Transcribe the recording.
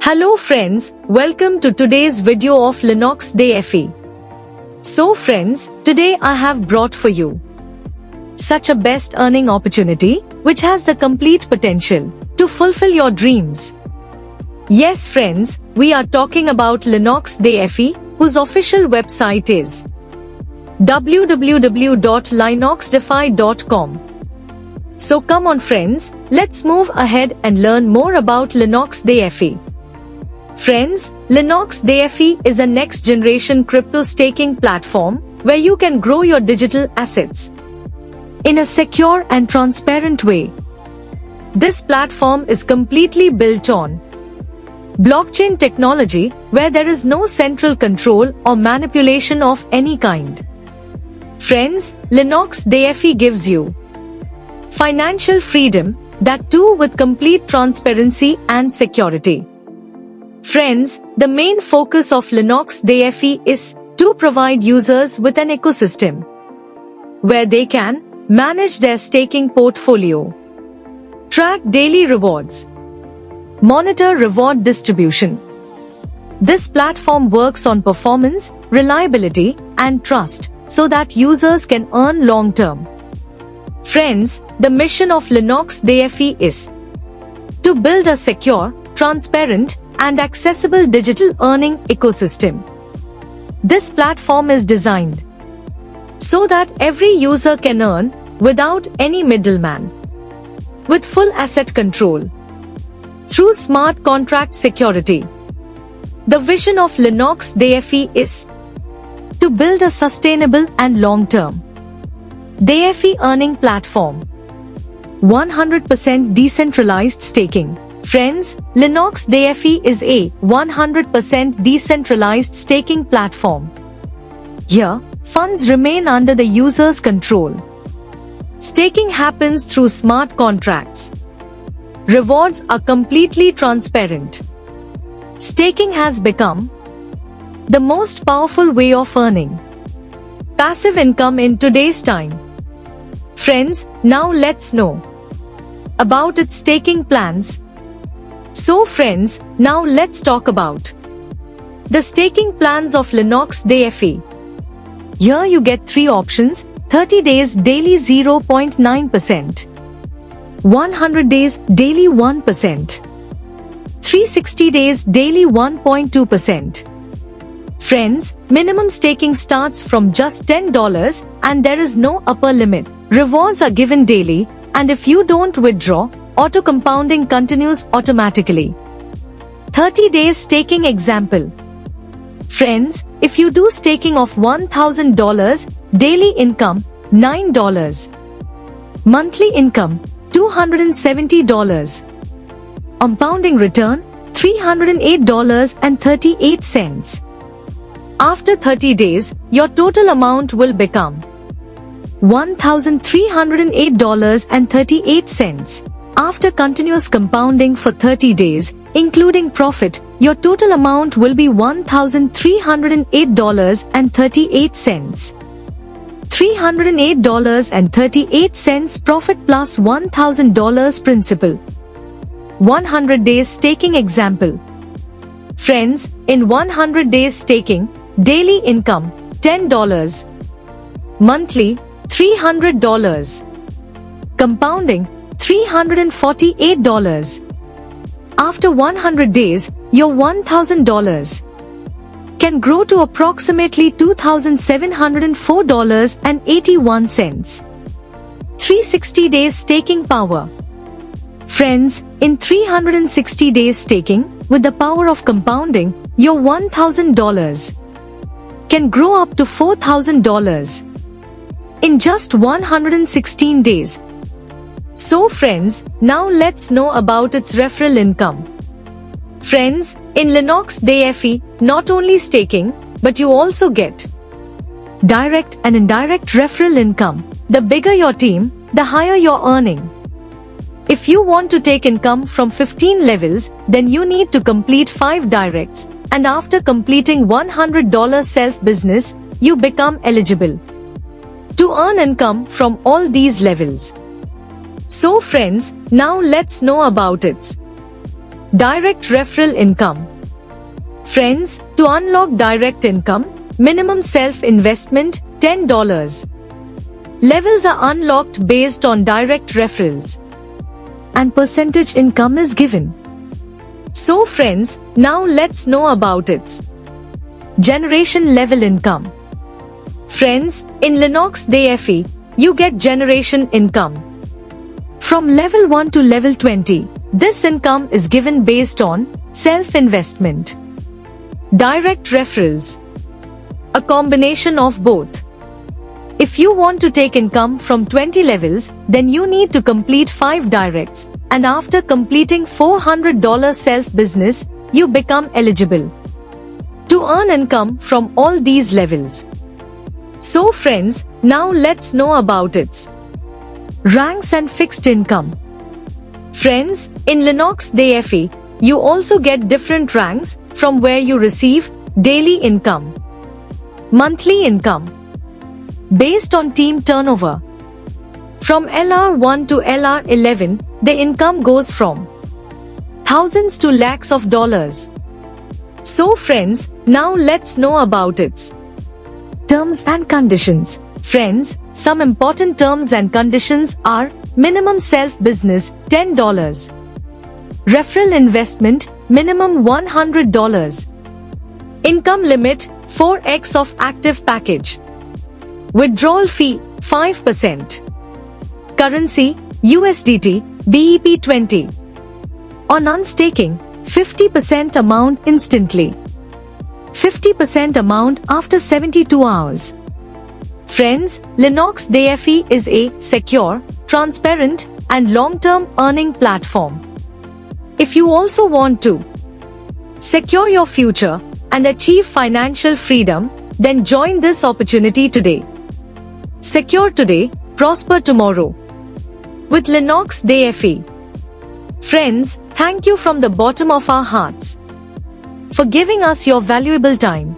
Hello friends, welcome to today's video of Linux Day FE. So friends, today I have brought for you such a best earning opportunity which has the complete potential to fulfill your dreams. Yes friends, we are talking about Linux Day FE, whose official website is www.linuxdefy.com. So come on friends, let's move ahead and learn more about Linux Day FE. Friends, Linux Day FE is a next-generation crypto staking platform where you can grow your digital assets in a secure and transparent way. This platform is completely built on blockchain technology where there is no central control or manipulation of any kind. Friends, Linux Day FE gives you financial freedom, that too with complete transparency and security. Friends, the main focus of Linux Day FE is to provide users with an ecosystem where they can manage their staking portfolio, track daily rewards, monitor reward distribution. This platform works on performance, reliability, and trust so that users can earn long-term. Friends, the mission of Linux Day FE is to build a secure, transparent, and accessible digital earning ecosystem. This platform is designed so that every user can earn without any middleman, with full asset control, through smart contract security. The vision of Linux Day FE is to build a sustainable and long-term Day FE earning platform. 100% decentralized staking. Friends, Linux Day FE is a 100% decentralized staking platform. Here, funds remain under the user's control. Staking happens through smart contracts. Rewards are completely transparent. Staking has become the most powerful way of earning passive income in today's time. Friends, now let's know about its staking plans. So friends, now let's talk about the staking plans of Linux Day FE. Here you get 3 options: 30 days daily 0.9%, 100 days daily 1%, 360 days daily 1.2%. Friends, minimum staking starts from just $10 and there is no upper limit. Rewards are given daily, and if you don't withdraw, auto compounding continues automatically. 30 days staking example. Friends, if you do staking of $1,000, daily income $9, monthly income $270, compounding return $308.38. After 30 days, your total amount will become $1,308.38. After continuous compounding for 30 days, including profit, your total amount will be $1,308.38. $308.38 profit plus $1,000 principal. 100 days staking example. Friends, in 100 days staking, daily income $10, monthly $300, compounding $348. After 100 days, your $1,000 can grow to approximately $2,704.81. 360 days staking power. Friends, in 360 days staking, with the power of compounding, your $1,000 can grow up to $4,000 in just 116 days. So friends, now let's know about its referral income. Friends, in Linux Day FE, not only staking, but you also get direct and indirect referral income. The bigger your team, the higher your earning. If you want to take income from 15 levels, then you need to complete 5 directs, and after completing $100 self-business, you become eligible to earn income from all these levels. So friends, now let's know about its Direct referral income. Friends, to unlock direct income, minimum self-investment $10. Levels are unlocked based on direct referrals, and percentage income is given. So friends, now let's know about its generation level income. Friends, in Lennox DFE, you get generation income. From level 1 to level 20, this income is given based on self-investment, direct referrals, a combination of both. If you want to take income from 20 levels, then you need to complete 5 directs, and after completing $400 self-business, you become eligible to earn income from all these levels. So friends, now let's know about its ranks and fixed income. Friends, in Lennox DFE, you also get different ranks from where you receive daily income, monthly income, based on team turnover. From LR1 to LR11, the income goes from thousands to lakhs of dollars. So friends, now let's know about its terms and conditions. Friends, some important terms and conditions are minimum self-business $10, referral investment minimum $100, income limit 4x of active package, withdrawal fee 5%, currency USDT BEP20, on unstaking 50% amount instantly, 50% amount after 72 hours. Friends, Lennox DFE is a secure, transparent, and long-term earning platform. If you also want to secure your future and achieve financial freedom, then join this opportunity today. Secure today, prosper tomorrow with Lennox DFE. Friends, thank you from the bottom of our hearts for giving us your valuable time.